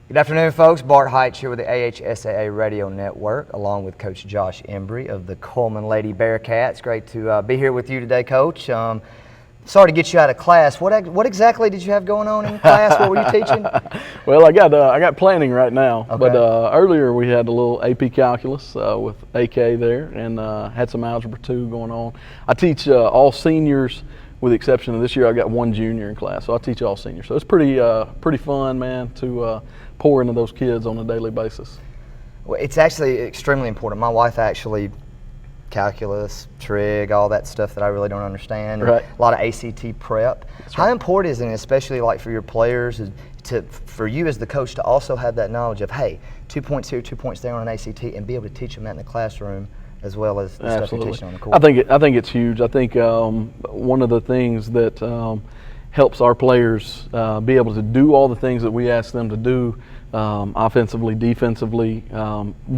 Good afternoon, folks. Bart Heights here with the AHSAA Radio Network, along with Coach Josh Hembree of the Cullman Lady Bearcats. Great to be here with you today, Coach. Sorry to get you out of class. What exactly did you have going on in class? What were you teaching? Well, I got planning right now, Okay. but earlier we had a little AP Calculus with AK there, and had some Algebra 2 going on. I teach all seniors, with the exception of this year. I got one junior in class, so I teach all seniors. So it's pretty fun, man, to pour into those kids on a daily basis. Well, it's actually extremely important. My wife actually calculus, trig, all that stuff that I really don't understand. Right. A lot of ACT prep. That's How right. important is it, especially like for your players, for you as the coach to also have that knowledge of, hey, 2 points here, 2 points there on an ACT, and be able to teach them that in the classroom as well as the stuff you're teaching on the court? I think it's huge. I think one of the things that helps our players be able to do all the things that we ask them to do, offensively, defensively,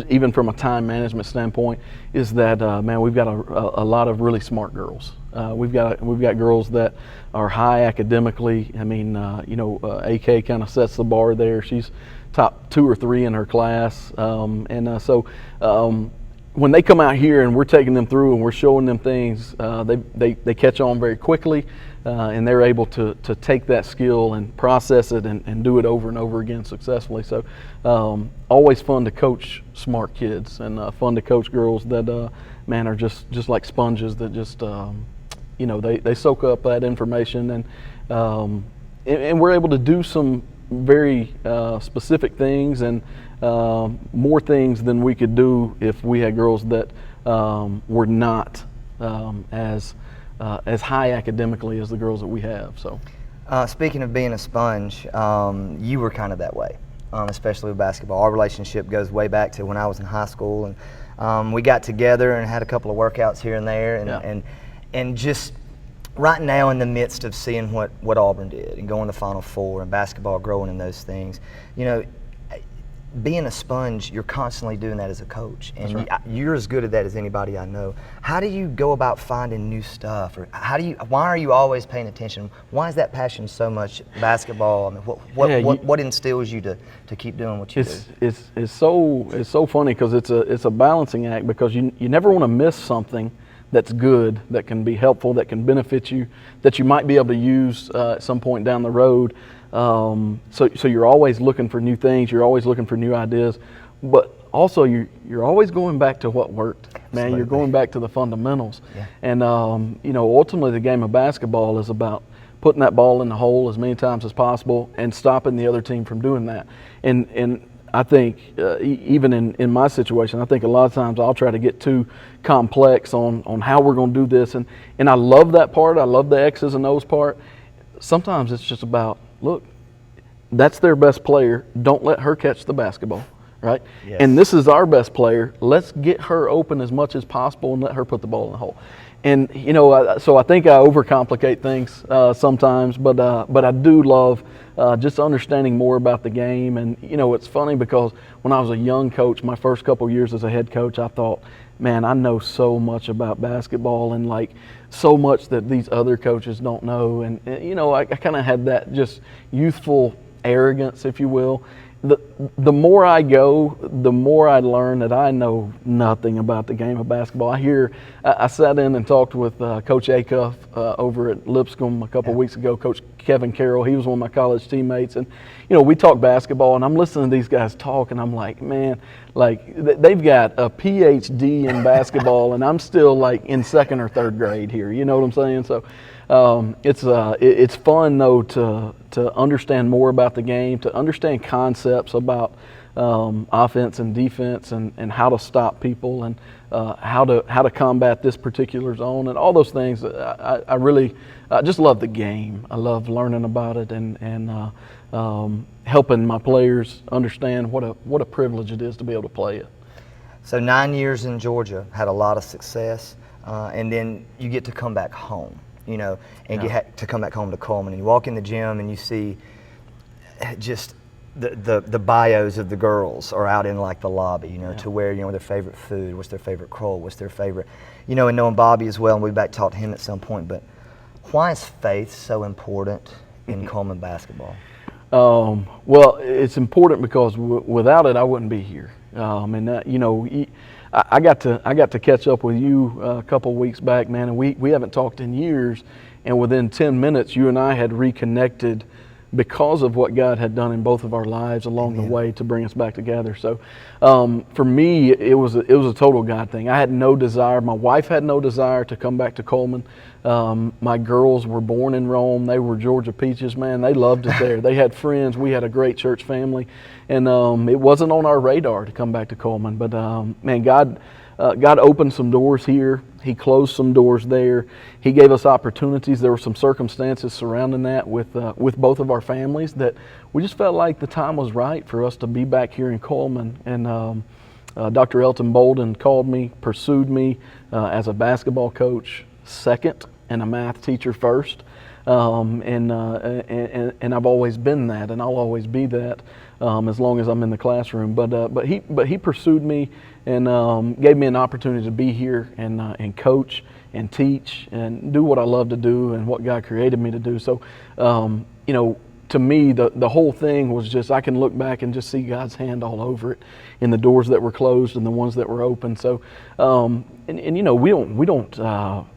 even from a time management standpoint, is that man, we've got a lot of really smart girls. We've got girls that are high academically. I mean, AK kind of sets the bar there. She's top 2 or 3 in her class, so when they come out here and we're taking them through and we're showing them things, they catch on very quickly, and they're able to take that skill and process it and do it over and over again successfully. So always fun to coach smart kids, and fun to coach girls that man, are just like sponges that just they soak up that information, and we're able to do some very specific things, and more things than we could do if we had girls that were not as high academically as the girls that we have. So, speaking of being a sponge, you were kind of that way, especially with basketball. Our relationship goes way back to when I was in high school, and we got together and had a couple of workouts here and there, and just right now in the midst of seeing what Auburn did and going to the Final Four and basketball growing in those things, being a sponge, you're constantly doing that as a coach, and That's right. you're as good at that as anybody I know. How do you go about finding new stuff, or why are you always paying attention? Why is that passion so much basketball? I mean, what instills you to keep doing what you do? It's so funny because it's a balancing act, because you never want to miss something that's good, that can be helpful, that can benefit you, that you might be able to use at some point down the road. So you're always looking for new things, you're always looking for new ideas, but also you're always going back to what worked. Man, Absolutely. You're going back to the fundamentals. Yeah. And ultimately the game of basketball is about putting that ball in the hole as many times as possible and stopping the other team from doing that. And I think even in my situation, I think a lot of times I'll try to get too complex on how we're going to do this, and I love that part. I love the X's and O's part. Sometimes it's just about, look, that's their best player. Don't let her catch the basketball, right? Yes. And this is our best player. Let's get her open as much as possible and let her put the ball in the hole. And so I think I overcomplicate things sometimes, but I do love just understanding more about the game. And it's funny because when I was a young coach, my first couple years as a head coach, I thought, man, I know so much about basketball, and like so much that these other coaches don't know. And I kind of had that just youthful arrogance, if you will. The more I go, the more I learn that I know nothing about the game of basketball. I sat in and talked with Coach Acuff over at Lipscomb a couple weeks ago, Coach Kevin Carroll. He was one of my college teammates, and we talked basketball, and I'm listening to these guys talk, and I'm like, man, like they've got a PhD in basketball, and I'm still like in 2nd or 3rd grade here. You know what I'm saying? So it's fun though to understand more about the game, to understand concepts about offense and defense, and how to stop people, and how to combat this particular zone, and all those things. I really just love the game. I love learning about it, and helping my players understand what a privilege it is to be able to play it. So 9 years in Georgia, had a lot of success, and then you get to come back home, and you had to come back home to Cullman, and you walk in the gym and you see just the bios of the girls are out in like the lobby, to where, their favorite food, what's their favorite crow, what's their favorite, and knowing Bobby as well, and we back talked to him at some point, but why is faith so important in Cullman basketball? Well, it's important because without it, I wouldn't be here. And that, you know, I got to catch up with you a couple weeks back, man, and we haven't talked in years. And within 10 minutes, you and I had reconnected because of what God had done in both of our lives along the way to bring us back together. So for me, it was a total God thing. I had no desire. My wife had no desire to come back to Cullman. My girls were born in Rome. They were Georgia peaches, man. They loved it there. They had friends. We had a great church family. And it wasn't on our radar to come back to Cullman. But, man, God opened some doors here. He closed some doors there. He gave us opportunities. There were some circumstances surrounding that with both of our families that we just felt like the time was right for us to be back here in Cullman. And Dr. Elton Bolden called me, pursued me as a basketball coach second and a math teacher first. And I've always been that, and I'll always be that as long as I'm in the classroom. But he pursued me and gave me an opportunity to be here and coach and teach and do what I love to do and what God created me to do. So, you know, to me, the whole thing was just, I can look back and just see God's hand all over it in the doors that were closed and the ones that were open. So, and you know,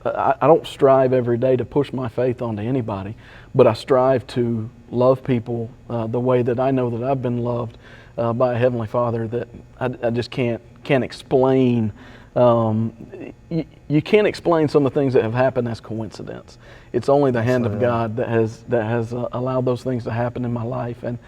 I don't strive every day to push my faith onto anybody, but I strive to love people the way that I know that I've been loved by a Heavenly Father that I just can't explain. You can't explain some of the things that have happened as coincidence. It's only the hand of God that has allowed those things to happen in my life. And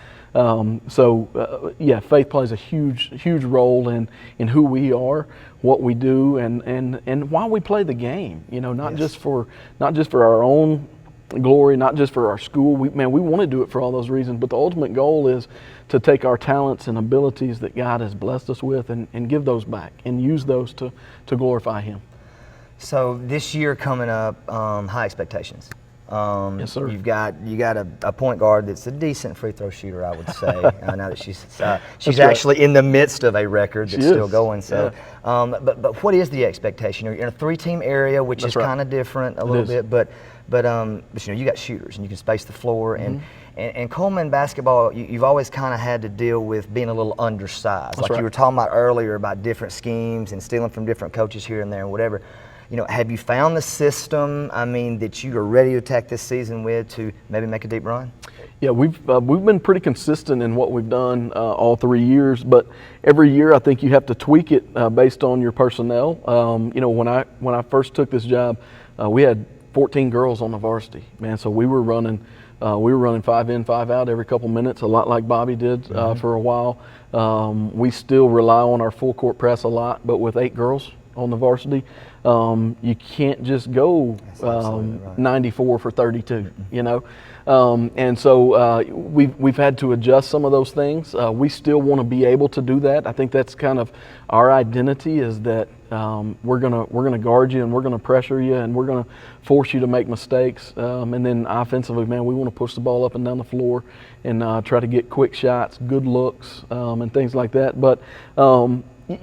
yeah, faith plays a huge role in who we are, what we do, and why we play the game. You know, not just for our own glory, not just for our school. We want to do it for all those reasons, but the ultimate goal is to take our talents and abilities that God has blessed us with and give those back and use those to glorify Him. So this year coming up, high expectations. Yes, sir. You got a point guard that's a decent free throw shooter, I would say. Now that she's actually in the midst of a record that's still going. So, yeah. But what is the expectation? You're in a 3-team area, which is kind of different a little bit, but you know, you got shooters and you can space the floor. And Cullman basketball, you've always kind of had to deal with being a little undersized. Like you were talking about earlier about different schemes and stealing from different coaches here and there and whatever. You know, have you found the system, that you are ready to attack this season with to maybe make a deep run? Yeah, we've been pretty consistent in what we've done all 3 years, but every year I think you have to tweak it based on your personnel. You know, when I first took this job, we had 14 girls on the varsity, man. So we were running 5 in, 5 out every couple minutes, a lot like Bobby did for a while. We still rely on our full court press a lot, but with 8 girls on the varsity, you can't just go 94 for 32, you know. And so we've had to adjust some of those things. We still want to be able to do that. I think that's kind of our identity, is that we're gonna guard you and we're gonna pressure you and we're gonna force you to make mistakes. And then offensively, man, we want to push the ball up and down the floor and try to get quick shots, good looks, and things like that. But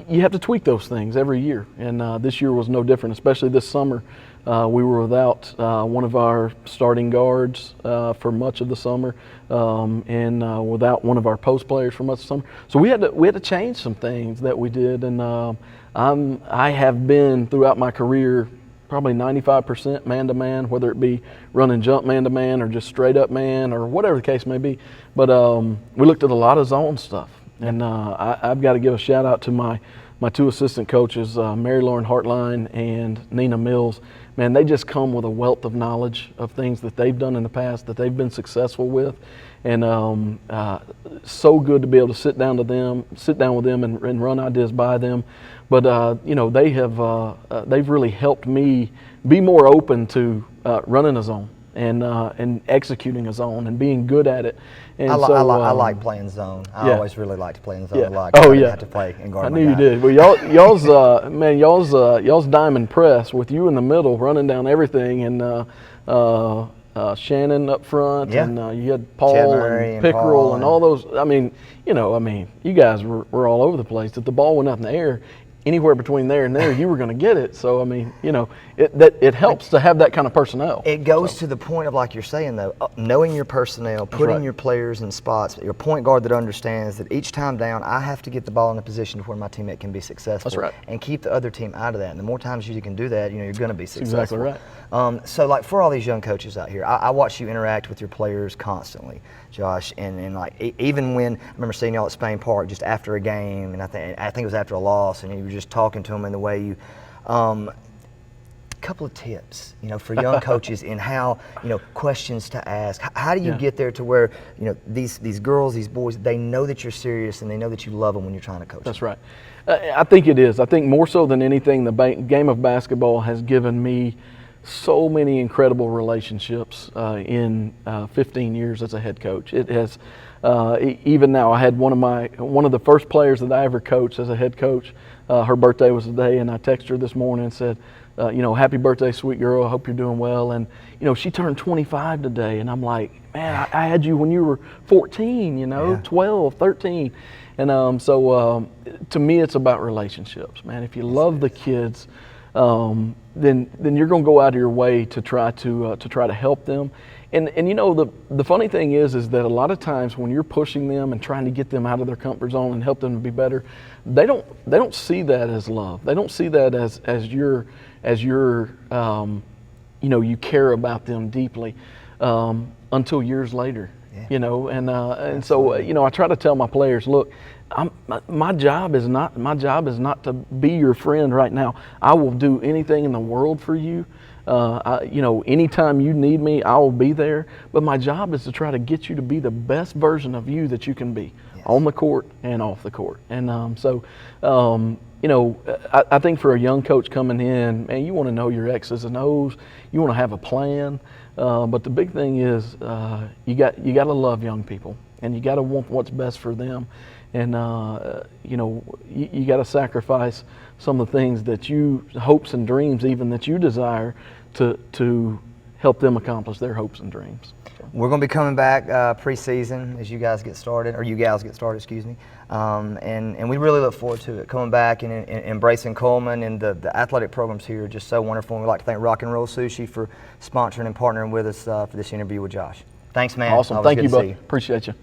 you have to tweak those things every year, and this year was no different, especially this summer. We were without one of our starting guards for much of the summer, and without one of our post players for much of the summer. So we had to change some things that we did, and I have been throughout my career probably 95% man-to-man, whether it be run and jump man-to-man or just straight up man or whatever the case may be. But we looked at a lot of zone stuff. And I've got to give a shout out to my 2 assistant coaches, Mary Lauren Hartline and Nina Mills. Man, they just come with a wealth of knowledge of things that they've done in the past that they've been successful with. And so good to be able to sit down with them and run ideas by them. But you know, they've really helped me be more open to running a zone and executing a zone and being good at it. And I like playing zone. I always really liked playing zone a lot. Oh, I yeah. had to play and guard I my knew guy. you did. Well, y'all's diamond press with you in the middle running down everything, and Shannon up front, and you had Paul and Pickerel and all those. You guys were all over the place. If the ball went up in the air, anywhere between there and there, you were going to get it. So I mean, it helps to have that kind of personnel. It goes to the point of, like you're saying though, knowing your personnel, putting your players in spots, your point guard that understands that each time down, I have to get the ball in a position to where my teammate can be successful. That's right. And keep the other team out of that. And the more times you can do that, you're going to be successful. That's exactly right. So like for all these young coaches out here, I watch you interact with your players constantly, Josh, and like even when I remember seeing y'all at Spain Park just after a game, and I think it was after a loss, and you were just talking to them in the way you. Couple of tips, for young coaches in how, questions to ask. How do you get there to where, these girls, these boys, they know that you're serious and they know that you love them when you're trying to coach? That's right. I think it is. I think more so than anything, the game of basketball has given me so many incredible relationships in 15 years as a head coach. It has, even now, I had one of the first players that I ever coached as a head coach. Her birthday was today, and I texted her this morning and said, happy birthday, sweet girl. I hope you're doing well. And, she turned 25 today. And I'm like, man, I had you when you were 14, 12, 13. And so to me, it's about relationships, man. If you love the kids, then you're going to go out of your way to try to help them. And the funny thing is that a lot of times when you're pushing them and trying to get them out of their comfort zone and help them to be better, they don't see that as love. They don't see that as you care about them deeply until years later. Yeah. And so I try to tell my players, look, my job is not to be your friend right now. I will do anything in the world for you. Anytime you need me, I will be there. But my job is to try to get you to be the best version of you that you can be, on the court and off the court. And I think for a young coach coming in, man, you want to know your X's and O's. You want to have a plan. But the big thing is you got to love young people, and you got to want what's best for them. And you got to sacrifice some of the things that hopes and dreams even that you desire to help them accomplish their hopes and dreams. So. We're going to be coming back preseason as you guys get started, or you gals get started, excuse me. And we really look forward to it, coming back and embracing Cullman, and the athletic programs here are just so wonderful. And we'd like to thank Rock and Roll Sushi for sponsoring and partnering with us for this interview with Josh. Thanks, man. Awesome. Always Thank you, good to bud. see you. Appreciate you.